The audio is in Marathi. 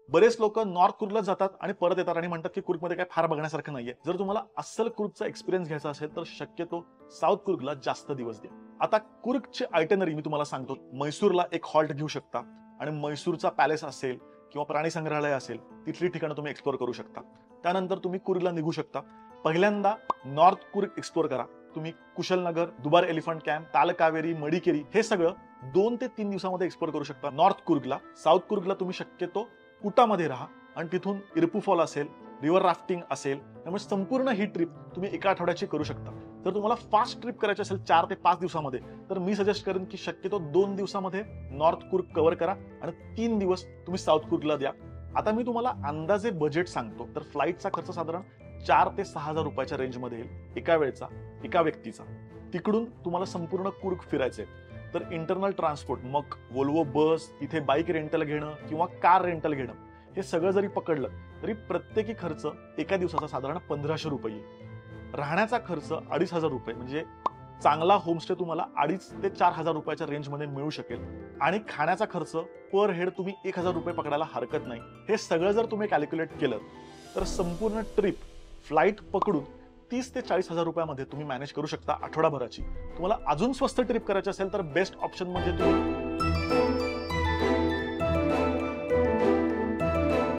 बरेच लोक नॉर्थ कुर्गला जातात आणि परत येतात आणि म्हणतात की कुर्गमध्ये काय फार बघण्यासारखं नाहीये. जर तुम्हाला अस्सल कुर्गचा एक्सपिरियन्स घ्यायचा असेल तर शक्यतो साऊथ कुर्गला जास्त दिवस द्या. आता कुर्गची आयटनरी मी तुम्हाला सांगतो. म्हैसूरला एक हॉल्ट घेऊ शकता आणि म्हैसूरचा पॅलेस असेल किंवा प्राणी संग्रहालय असेल तिथली ठिकाणं तुम्ही एक्सप्लोर करू शकता. त्यानंतर तुम्ही कुर्गला निघू शकता. पहिल्यांदा नॉर्थ कुर्ग एक्सप्लोर करा. तुम्ही कुशलनगर, दुबार एलिफंट कॅम्प, तालकावेरी, मडिकेरी हे सगळं 2 ते 3 दिवसामध्ये एक्सप्लोर करू शकता नॉर्थ कुर्गला. साऊथ कुर्गला तुम्ही शक्यतो कुटामध्ये राहा आणि तिथून इरपू फॉल असेल, रिव्हर राफ्टिंग असेल, त्यामुळे संपूर्ण ही ट्रिप तुम्ही एका आठवड्याची करू शकता. जर तुम्हाला फास्ट ट्रिप करायची असेल 4 ते 5 दिवसामध्ये तर मी सजेस्ट करेन की शक्यतो 2 दिवसामध्ये नॉर्थ कुर्ग कव्हर करा आणि 3 दिवस तुम्ही साऊथ कुर्गला द्या. आता मी तुम्हाला अंदाजे बजेट सांगतो. तर फ्लाईटचा खर्च साधारण 4 ते 6 हजार रुपयाच्या रेंजमध्ये येईल एका वेळचा, एका व्यक्तीचा. तिकडून तुम्हाला संपूर्ण कुर्ग फिरायचंय तर इंटरनल ट्रान्सपोर्ट, मग वोल्वो बस, इथे बाईक रेंटल घेणं किंवा कार रेंटल घेणं हे सगळं जरी पकडलं तरी प्रत्येकी खर्च एका दिवसाचा साधारण 1500 रुपये. राहण्याचा खर्च 2500 रुपये, म्हणजे चांगला होमस्टे तुम्हाला 2.5 ते 4 हजार रुपयाच्या रेंजमध्ये मिळू शकेल. आणि खाण्याचा खर्च पर हेड तुम्ही 1000 रुपये पकडायला हरकत नाही. हे सगळं जर तुम्ही कॅल्क्युलेट केलं तर संपूर्ण ट्रिप फ्लाईट पकडून 30 ते 40 हजार रुपयामध्ये तुम्ही मॅनेज करू शकता आठवडाभराची. तुम्हाला अजून स्वस्त ट्रिप करायची असेल तर बेस्ट ऑप्शन म्हणजे तुम्ही